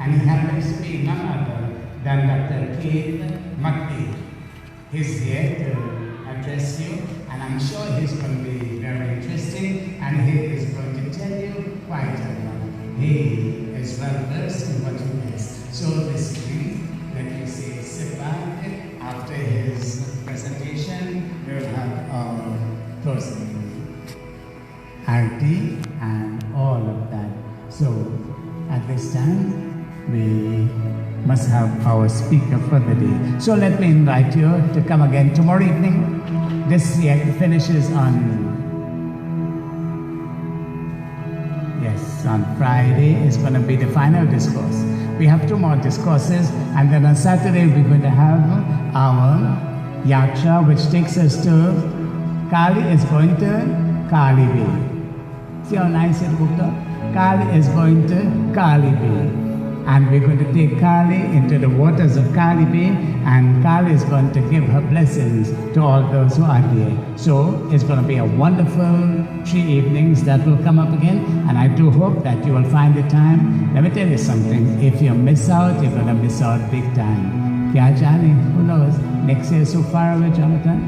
and he happens to be none other than Dr. McNeal. He's here to address you, and I'm sure he's going to be very interesting, and he is going to tell you quite a lot. He is well versed in what he does. So this evening, let me say, sit back. After his presentation, we'll have our closing auntie and all of that. So at this time, we must have our speaker for the day. So let me invite you to come again tomorrow evening. This finishes on Friday is going to be the final discourse. We have 2 more discourses, and then on Saturday we're going to have our Yatra, which takes us to Kali is going to Kali Bay. See how nice it looked up? Kali is going to Kali Bay. And we're going to take Kali into the waters of Kali Bay, and Kali is going to give her blessings to all those who are there. So it's going to be a wonderful 3 evenings that will come up again, and I do hope that you will find the time. Let me tell you something, if you miss out, you're going to miss out big time. Yeah, Johnny, who knows? Next year is so far away, Jonathan.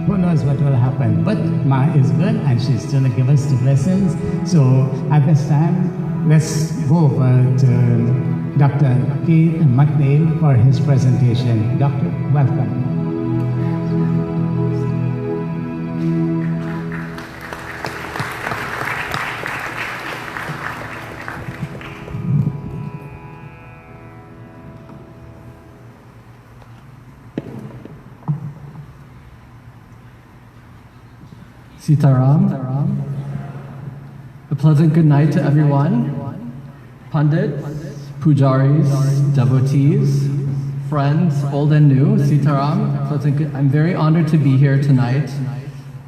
Who knows what will happen? But Ma is good, and she's going to give us the blessings. So at this time, let's go over to Dr. McNeal for his presentation. Doctor, welcome. Sitaram. A pleasant good night to everyone. Pundits, pujaris, devotees, friends, old and new, Sitaram. I'm very honored to be here tonight.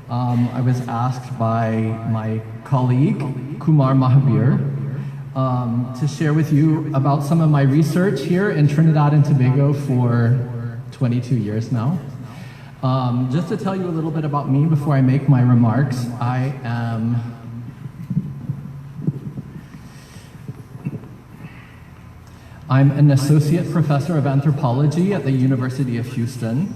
I was asked by my colleague, Kumar Mahabir, to share with you about some of my research here in Trinidad and Tobago for 22 years now. Just to tell you a little bit about me before I make my remarks, I'm an associate professor of anthropology at the University of Houston.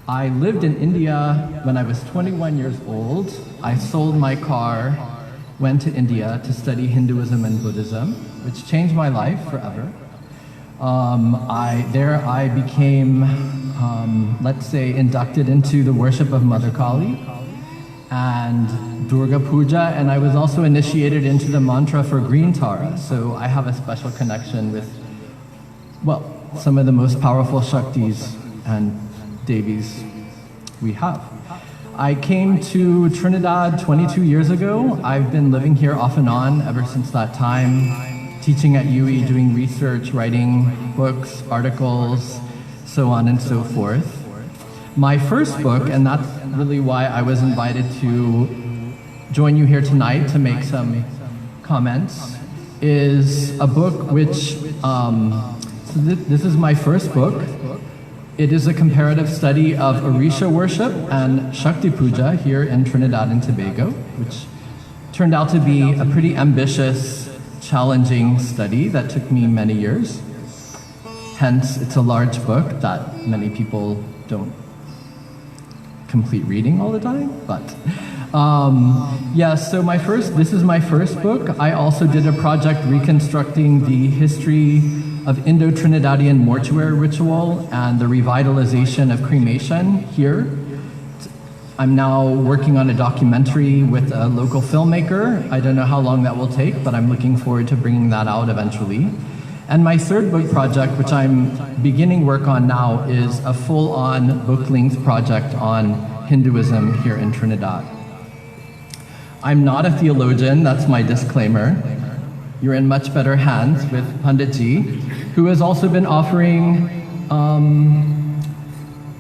I lived in India when I was 21 years old. I sold my car, went to India to study Hinduism and Buddhism, which changed my life forever. I became, let's say, inducted into the worship of Mother Kali and Durga Puja, and I was also initiated into the mantra for Green Tara. So I have a special connection with, well, some of the most powerful Shaktis and Devis we have. I came to Trinidad 22 years ago. I've been living here off and on ever since that time, teaching at UE, doing research, writing books, articles, so on and so forth. My first book, and that's really why I was invited to join you here tonight to make some comments, is a book which, this is my first book. It is a comparative study of Orisha worship and Shakti Puja here in Trinidad and Tobago, which turned out to be a pretty ambitious, challenging study that took me many years. Hence, it's a large book that many people don't complete reading all the time, but so this is my first book. I also did a project reconstructing the history of Indo-Trinidadian mortuary ritual and the revitalization of cremation here. I'm now working on a documentary with a local filmmaker. I don't know how long that will take, but I'm looking forward to bringing that out eventually. And my third book project, which I'm beginning work on now, is a full-on book-length project on Hinduism here in Trinidad. I'm not a theologian, that's my disclaimer. You're in much better hands with Panditji, who has also been offering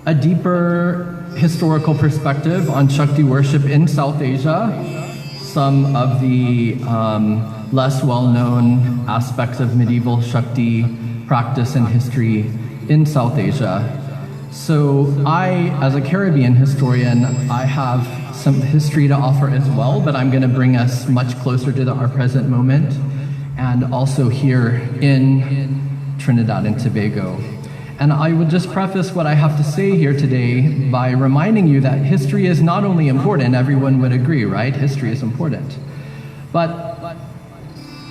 a deeper historical perspective on Shakti worship in South Asia, some of the less well-known aspects of medieval Shakti practice and history in South Asia. So I, as a Caribbean historian, I have some history to offer as well, but I'm going to bring us much closer to our present moment and also here in Trinidad and Tobago. And I would just preface what I have to say here today by reminding you that history is not only important, everyone would agree, right? History is important. But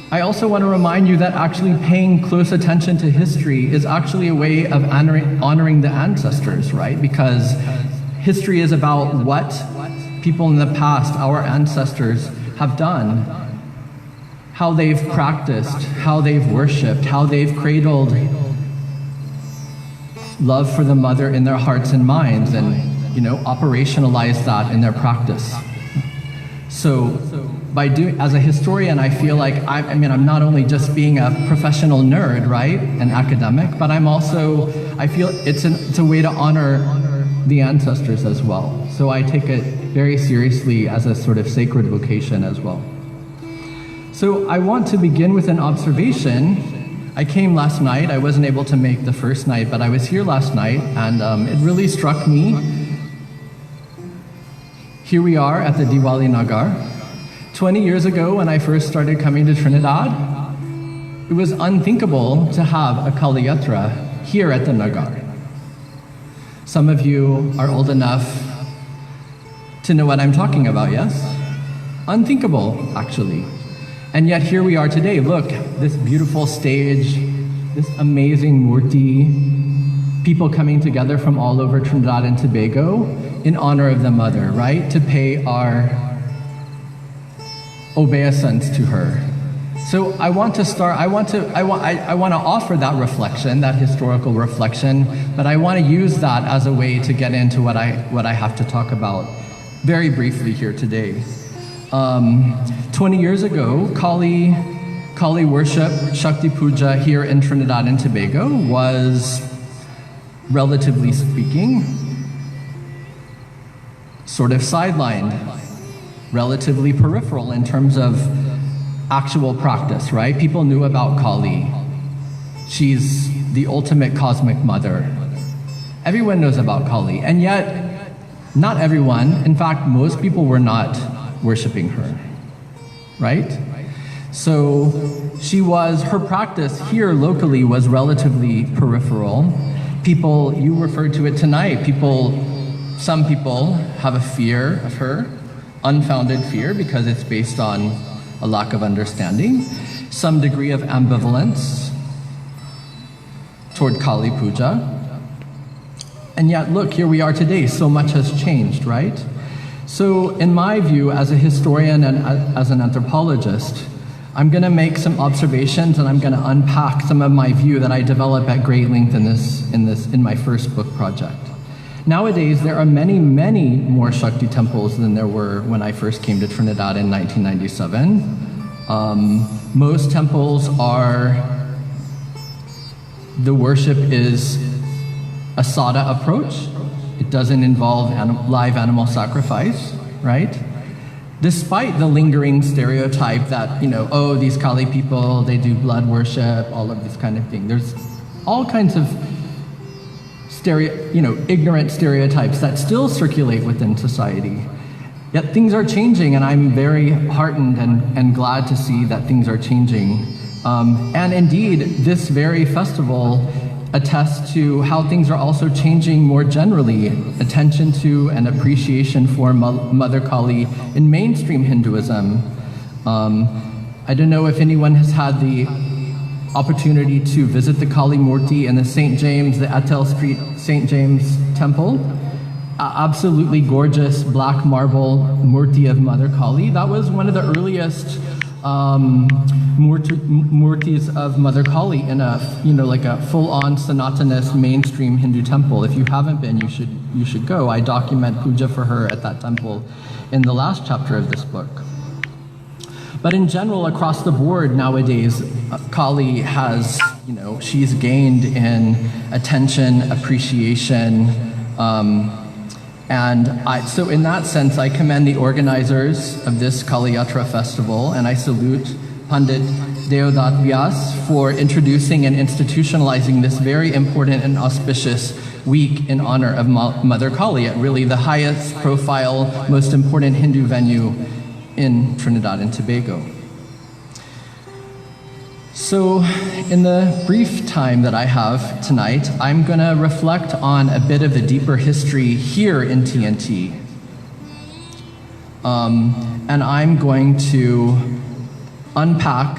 I also want to remind you that actually paying close attention to history is actually a way of honoring the ancestors, right? Because history is about what people in the past, our ancestors, have done, how they've practiced, how they've worshipped, how they've cradled love for the mother in their hearts and minds, and operationalize that in their practice. So as a historian, I feel like I'm not only just being a professional nerd, right, an academic, but I feel it's a way to honor the ancestors as well. So I take it very seriously as a sort of sacred vocation as well. So I want to begin with an observation. I came last night. I wasn't able to make the first night, but I was here last night, and it really struck me. Here we are at the Diwali Nagar. 20 years ago, when I first started coming to Trinidad, it was unthinkable to have a Kali Yatra here at the Nagar. Some of you are old enough to know what I'm talking about, yes? Unthinkable, actually. And yet here we are today. Look, this beautiful stage, this amazing murti, people coming together from all over Trinidad and Tobago in honor of the mother, right? To pay our obeisance to her. So I want to offer that reflection, that historical reflection, but I want to use that as a way to get into what I have to talk about very briefly here today. 20 years ago, Kali worship, Shakti Puja here in Trinidad and Tobago was, relatively speaking, sort of sidelined, relatively peripheral in terms of actual practice, right? People knew about Kali. She's the ultimate cosmic mother. Everyone knows about Kali, and yet not everyone, in fact, most people were not worshiping her, right? So her practice here locally was relatively peripheral. People, you referred to it tonight, some people have a fear of her, unfounded fear, because it's based on a lack of understanding, some degree of ambivalence toward Kali Puja. And yet, look, here we are today. So much has changed, right? So in my view, as a historian and as an anthropologist, I'm going to make some observations, and I'm going to unpack some of my view that I develop at great length in my first book project. Nowadays, there are many, many more Shakti temples than there were when I first came to Trinidad in 1997. Most temples the worship is a sada approach. It doesn't involve live animal sacrifice, right? Despite the lingering stereotype that, these Kali people, they do blood worship, all of this kind of thing. There's all kinds of ignorant stereotypes that still circulate within society. Yet things are changing, and I'm very heartened and glad to see that things are changing. And indeed, this very festival attests to how things are also changing more generally. Attention to and appreciation for Mother Kali in mainstream Hinduism. I don't know if anyone has had the opportunity to visit the Kali Murti in the the Atel Street St. James Temple. Absolutely gorgeous black marble Murti of Mother Kali. That was one of the earliest murtis of Mother Kali in a full-on Sanatanist mainstream Hindu temple. If you haven't been, you should go. I document puja for her at that temple in the last chapter of this book. But in general, across the board nowadays, Kali has, she's gained in attention, appreciation, so in that sense, I commend the organizers of this Kali Yatra festival, and I salute Pandit Deodat Vyas for introducing and institutionalizing this very important and auspicious week in honor of Mother Kali at really the highest profile, most important Hindu venue in Trinidad and Tobago. So, in the brief time that I have tonight, I'm going to reflect on a bit of the deeper history here in TNT. And I'm going to unpack,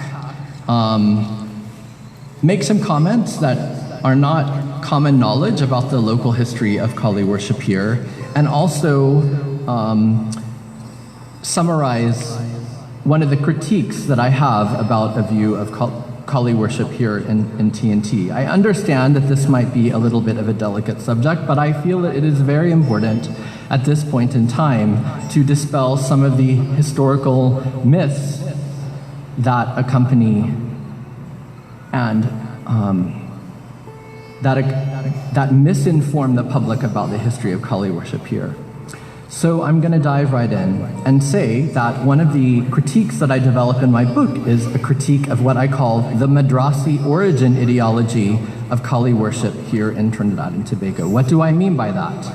make some comments that are not common knowledge about the local history of Kali worship here, and also summarize one of the critiques that I have about a view of Kali worship here in TNT. I understand that this might be a little bit of a delicate subject, but I feel that it is very important at this point in time to dispel some of the historical myths that accompany and that misinform the public about the history of Kali worship here. So I'm going to dive right in and say that one of the critiques that I develop in my book is a critique of what I call the Madrasi origin ideology of Kali worship here in Trinidad and Tobago. What do I mean by that?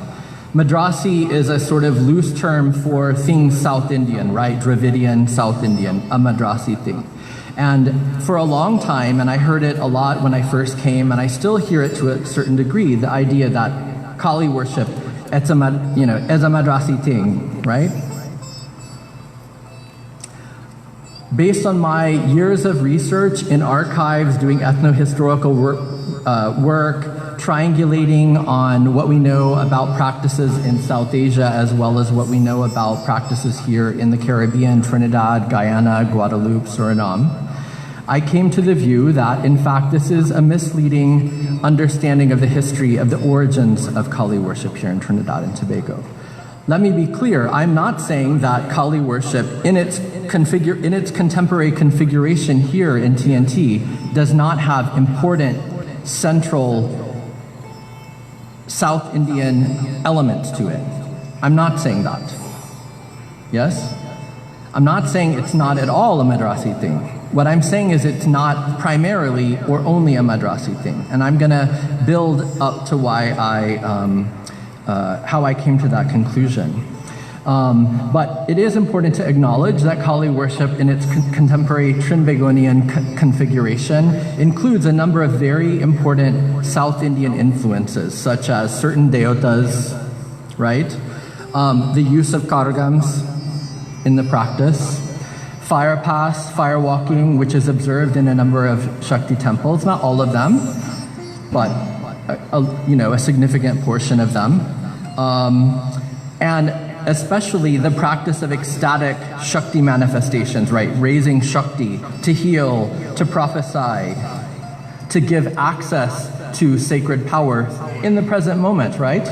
Madrasi is a sort of loose term for things South Indian, right? Dravidian, South Indian, a Madrasi thing. And for a long time, and I heard it a lot when I first came, and I still hear it to a certain degree, the idea that Kali worship, it's a Madrasi thing, right? Based on my years of research in archives, doing ethnohistorical work, triangulating on what we know about practices in South Asia, as well as what we know about practices here in the Caribbean, Trinidad, Guyana, Guadeloupe, Suriname, I came to the view that, in fact, this is a misleading understanding of the history of the origins of Kali worship here in Trinidad and Tobago. Let me be clear, I'm not saying that Kali worship in its contemporary configuration here in TNT does not have important central South Indian elements to it. I'm not saying that. Yes? I'm not saying it's not at all a Madrasi thing. What I'm saying is it's not primarily or only a Madrasi thing. And I'm going to build up to why how I came to that conclusion. But it is important to acknowledge that Kali worship in its contemporary Trinbagonian configuration includes a number of very important South Indian influences, such as certain deotas, right? The use of kargams in the practice, fire pass, fire walking, which is observed in a number of Shakti temples, not all of them, but a significant portion of them. And especially the practice of ecstatic Shakti manifestations, right? Raising Shakti to heal, to prophesy, to give access to sacred power in the present moment, right?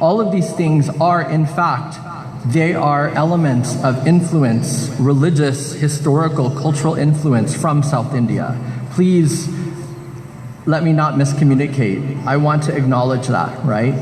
All of these things are, in fact, they are elements of influence, religious, historical, cultural influence from South India. Please let me not miscommunicate. I want to acknowledge that, right?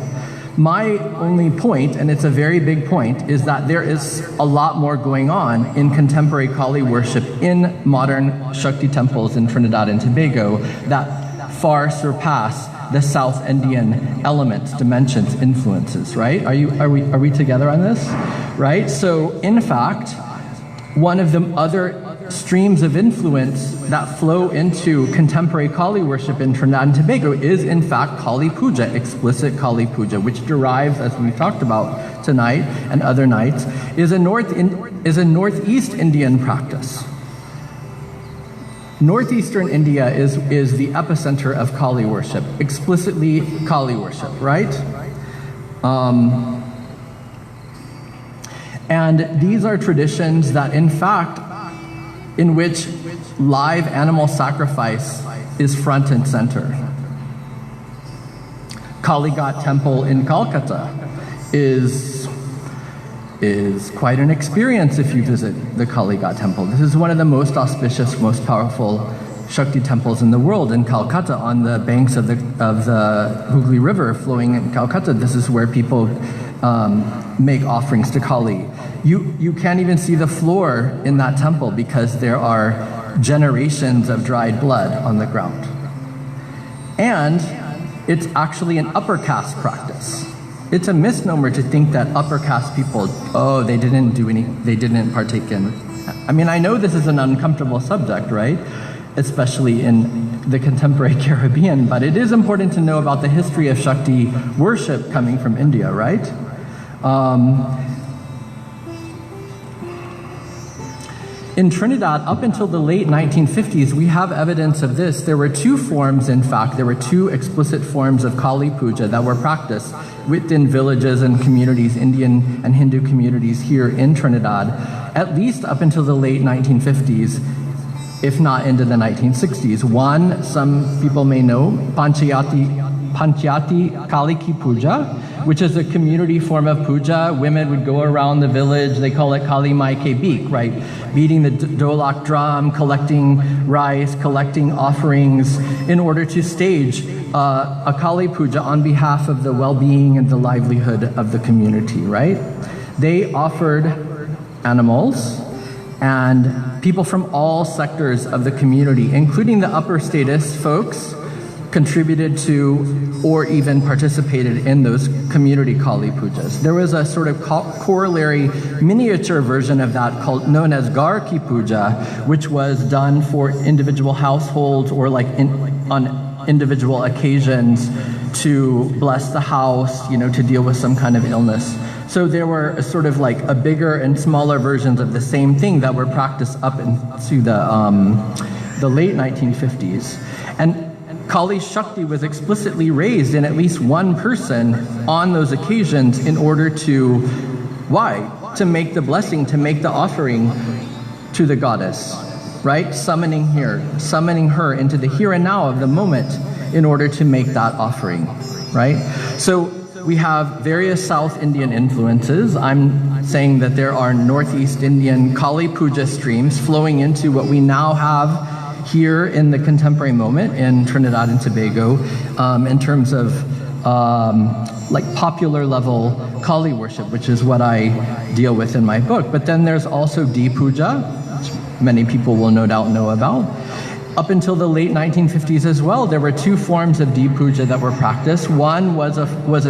My only point, and it's a very big point, is that there is a lot more going on in contemporary Kali worship in modern Shakti temples in Trinidad and Tobago that far surpass the South Indian elements, dimensions, influences, right? Are we together on this? Right? So, in fact, one of the other streams of influence that flow into contemporary Kali worship in Trinidad and Tobago is, in fact, Kali Puja, explicit Kali Puja, which derives, as we talked about tonight and other nights, is a Northeast Indian practice. Northeastern India is the epicenter of Kali worship, explicitly Kali worship, right? And these are traditions that, in fact, in which live animal sacrifice is front and center. Kalighat Temple in Calcutta is quite an experience if you visit the Kalighat Temple. This is one of the most auspicious, most powerful Shakti temples in the world in Calcutta, on the banks of the Hooghly River flowing in Calcutta. This is where people make offerings to Kali. You can't even see the floor in that temple because there are generations of dried blood on the ground. And it's actually an upper caste practice. It's a misnomer to think that upper caste people, they didn't partake in I mean, I know this is an uncomfortable subject, right? Especially in the contemporary Caribbean, but it is important to know about the history of Shakti worship coming from India, right? In Trinidad, up until the late 1950s, we have evidence of this. There were two forms, in fact, there were two explicit forms of Kali Puja that were practiced within villages and communities, Indian and Hindu communities here in Trinidad, at least up until the late 1950s, if not into the 1960s. One, some people may know, Panchayati Kali Ki Puja, which is a community form of puja. Women would go around the village, they call it Kali Mai Ke Beek, right? Beating the dolak drum, collecting rice, collecting offerings in order to stage a Kali Puja on behalf of the well-being and the livelihood of the community, right? They offered animals, and people from all sectors of the community, including the upper status folks, contributed to or even participated in those community Kali Pujas. There was a sort of corollary miniature version of that known as Gar Ki Puja, which was done for individual households or like on individual occasions to bless the house, to deal with some kind of illness. So there were a sort of like a bigger and smaller versions of the same thing that were practiced up into the late 1950s. And Kali Shakti was explicitly raised in at least one person on those occasions in order to, why? To make the blessing, to make the offering to the goddess, right? Summoning her into the here and now of the moment in order to make that offering, right? So we have various South Indian influences. I'm saying that there are Northeast Indian Kali Puja streams flowing into what we now have here in the contemporary moment in Trinidad and Tobago in terms of like popular level Kali worship, which is what I deal with in my book. But then there's also D Puja, which many people will no doubt know about. Up until the late 1950s as well, there were two forms of D Puja that were practiced. One was a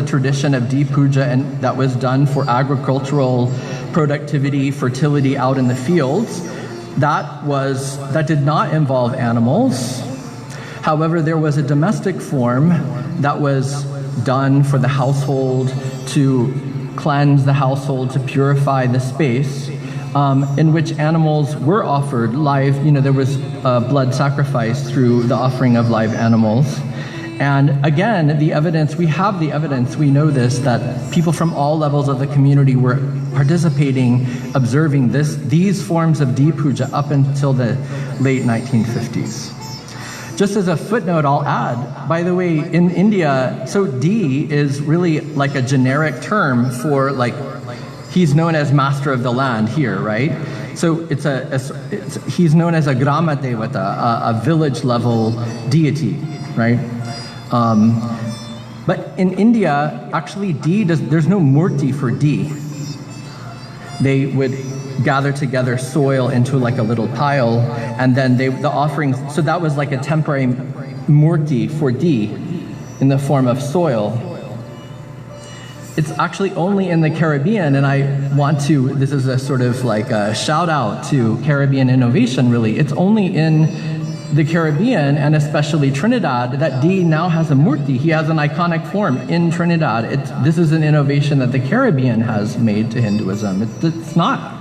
tradition of D Puja and that was done for agricultural productivity, fertility out in the fields. That did not involve animals. However, there was a domestic form that was done for the household to cleanse the household, to purify the space, in which animals were offered live. There was blood sacrifice through the offering of live animals. And again, we have the evidence, we know this, that people from all levels of the community were participating, observing these forms of D Puja up until the late 1950s. Just as a footnote, I'll add, by the way, in India, so D is really like a generic term for he's known as master of the land here, right? So he's known as a grama devata, a village level deity, right? But in India, actually there's no murti for D. They would gather together soil into like a little pile, and then the offerings, so that was like a temporary murti for D in the form of soil. It's actually only in the Caribbean, and this is a sort of like a shout out to Caribbean innovation really. It's only in the Caribbean, and especially Trinidad, that D now has a murti. He has an iconic form in Trinidad. This is an innovation that the Caribbean has made to Hinduism. It's not.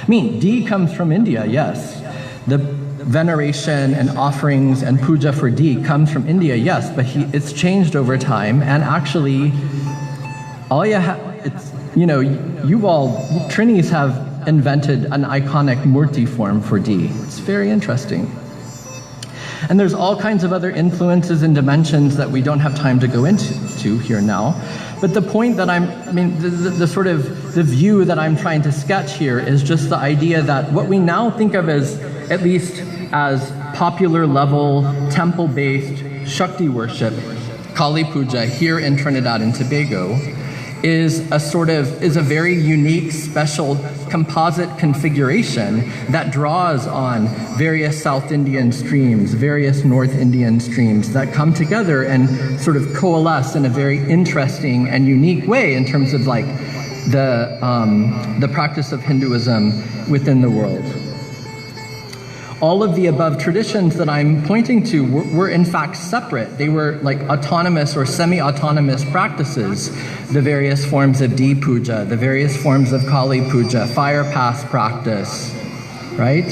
D comes from India, yes. The veneration and offerings and puja for D comes from India, yes, but it's changed over time, and actually, you all, Trinis have invented an iconic murti form for D. It's very interesting. And there's all kinds of other influences and dimensions that we don't have time to go into here now. But the point that the view that I'm trying to sketch here is just the idea that what we now think of as, at least as popular level, temple-based Shakti worship, Kali Puja here in Trinidad and Tobago, is a very unique, special composite configuration that draws on various South Indian streams, various North Indian streams that come together and sort of coalesce in a very interesting and unique way in terms of the practice of Hinduism within the world. all of the above traditions that I'm pointing to were in fact separate. They were like autonomous or semi-autonomous practices. The various forms of D puja, the various forms of Kali puja, fire pass practice, right?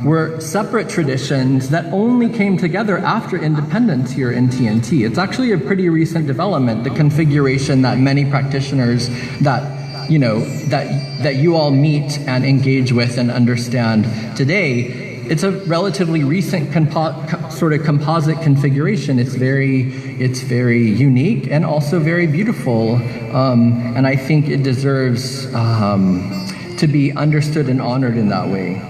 Were separate traditions that only came together after independence here in TNT. It's actually a pretty recent development, the configuration that many practitioners that you all meet and engage with and understand today. It's a relatively recent sort of composite configuration. It's very unique and also very beautiful, and I think it deserves to be understood and honored in that way.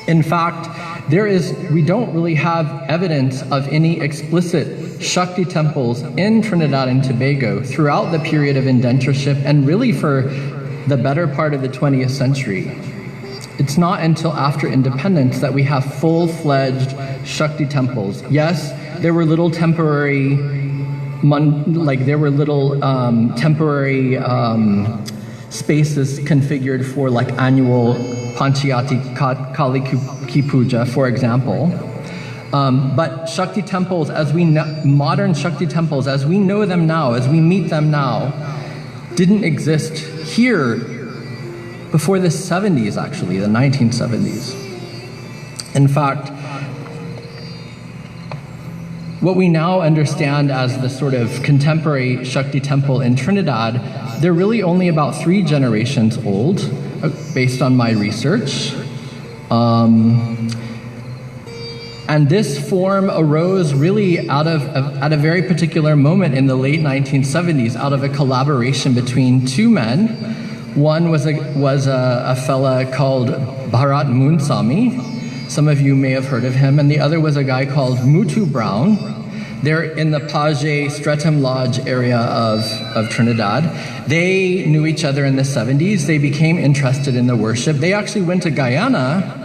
In fact, we don't really have evidence of any explicit Shakti temples in Trinidad and Tobago throughout the period of indentureship and really for the better part of the 20th century. It's not until after independence that we have full-fledged Shakti temples. Yes, there were little temporary, spaces configured for like annual Panchayati Kali Ki Puja, for example. But Shakti temples, modern Shakti temples, as we know them now, as we meet them now, didn't exist here before the 70s, actually, the 1970s. In fact, what we now understand as the sort of contemporary Shakti temple in Trinidad, they're really only about 3 generations old, based on my research. And this form arose really at a very particular moment in the late 1970s, out of a collaboration between 2 men. One was a fella called Bharat Moonsamy. Some of you may have heard of him. And the other was a guy called Mutu Brown. They're in the Page Streatham Lodge area of Trinidad. They knew each other in the 70s. They became interested in the worship. They actually went to Guyana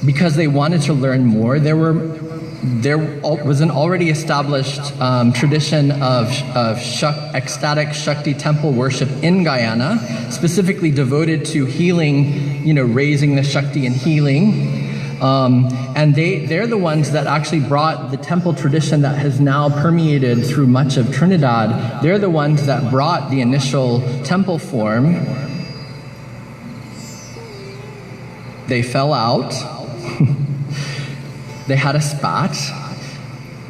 because they wanted to learn more. There was an already established tradition of ecstatic Shakti temple worship in Guyana, specifically devoted to healing, raising the Shakti and healing. And they're the ones that actually brought the temple tradition that has now permeated through much of Trinidad. They're the ones that brought the initial temple form. They fell out. They had a spat.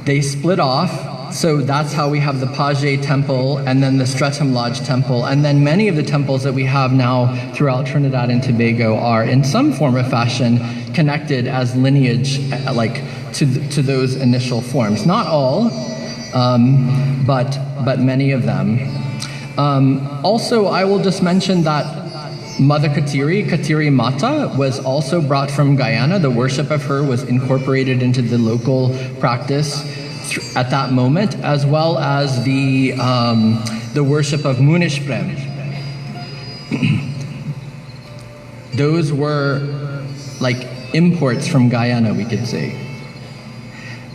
They split off. So that's how we have the Page Temple and then the Streatham Lodge Temple. And then many of the temples that we have now throughout Trinidad and Tobago are in some form or fashion connected as lineage, to those initial forms. Not all, but many of them. Also, I will just mention that Mother Katiri Mata, was also brought from Guyana. The worship of her was incorporated into the local practice at that moment, as well as the worship of Munishprem. Those were like imports from Guyana, we could say.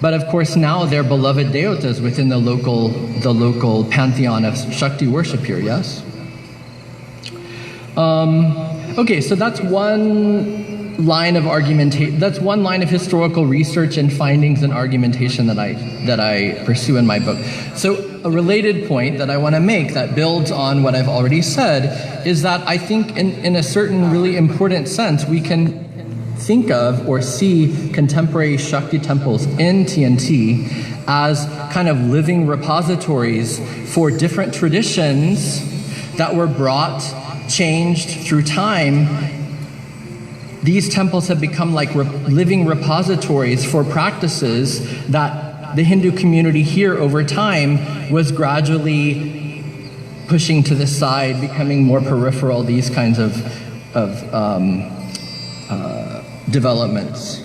But of course now they're beloved deotas within the local pantheon of Shakti worship here, yes? Okay, so that's one line of argumentation. That's one line of historical research and findings and argumentation that I pursue in my book. So a related point that I want to make that builds on what I've already said is that I think in a certain really important sense we can think of or see contemporary Shakti temples in TNT as kind of living repositories for different traditions that were brought, changed through time. These temples have become like living repositories for practices that the Hindu community here over time was gradually pushing to the side, becoming more peripheral, these kinds of developments,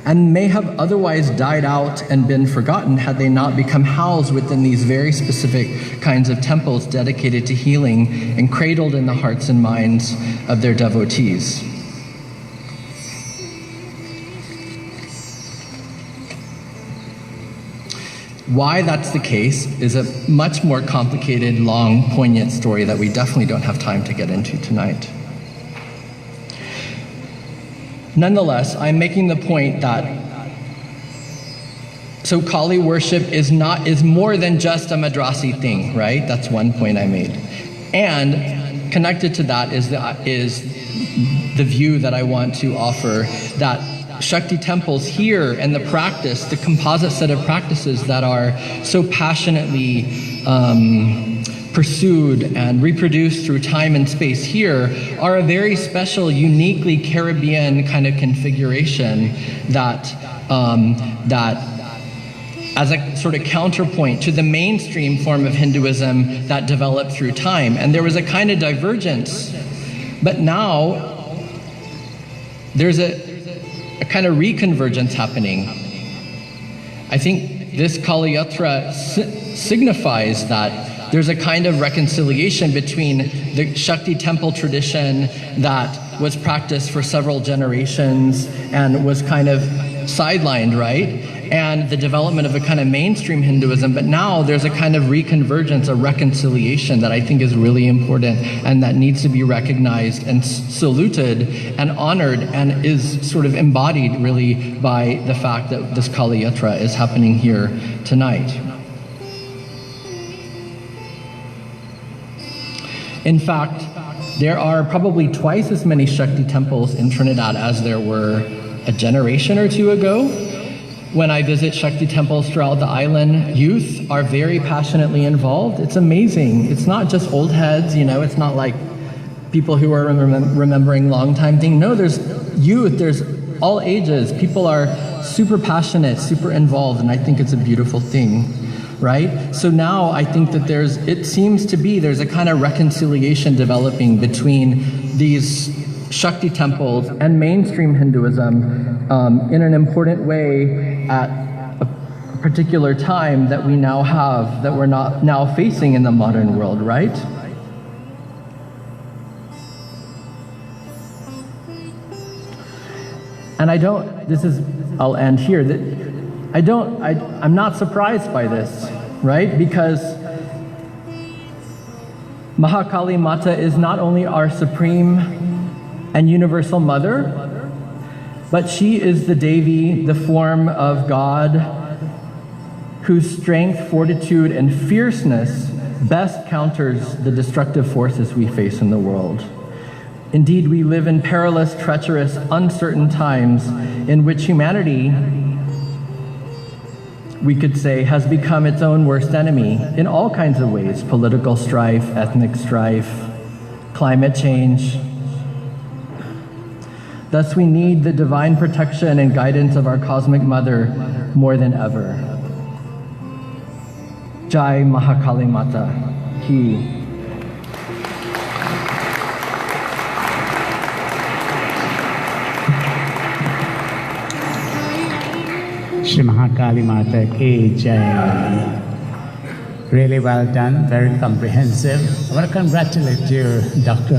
and may have otherwise died out and been forgotten had they not become housed within these very specific kinds of temples dedicated to healing and cradled in the hearts and minds of their devotees. Why that's the case is a much more complicated, long, poignant story that we definitely don't have time to get into tonight. Nonetheless, I'm making the point that so Kali worship is more than just a Madrasi thing, right? That's one point I made. And connected to that is the view that I want to offer that Shakti temples here and the practice, the composite set of practices that are so passionately pursued and reproduced through time and space here are a very special, uniquely Caribbean kind of configuration that as a sort of counterpoint to the mainstream form of Hinduism that developed through time. And there was a kind of divergence, but now there's a kind of reconvergence happening. I think this Kali Yatra signifies that there's a kind of reconciliation between the Shakti temple tradition that was practiced for several generations and was kind of sidelined, right? And the development of a kind of mainstream Hinduism, but now there's a kind of reconvergence, a reconciliation that I think is really important and that needs to be recognized and saluted and honored and is sort of embodied really by the fact that this Kali Yatra is happening here tonight. In fact, there are probably twice as many Shakti temples in Trinidad as there were a generation or two ago. When I visit Shakti temples throughout the island, youth are very passionately involved. It's amazing. It's not just old heads, it's not like people who are remembering long time thing. No, there's youth, there's all ages. People are super passionate, super involved, and I think it's a beautiful thing, right? So now I think that there's a kind of reconciliation developing between these Shakti temples and mainstream Hinduism in an important way at a particular time that we now have, that we're not now facing in the modern world, right? And I'll end here, I'm not surprised by this, right? Because Mahakali Mata is not only our supreme and universal mother, but she is the Devi, the form of God, whose strength, fortitude, and fierceness best counters the destructive forces we face in the world. Indeed, we live in perilous, treacherous, uncertain times in which humanity, we could say, has become its own worst enemy in all kinds of ways: political strife, ethnic strife, climate change. Thus, we need the divine protection and guidance of our cosmic mother more than ever. Jai Mahakali Mata Ki. Shri Mahakali Mata Ki Jai. Really well done, very comprehensive. I want to congratulate you, Dr.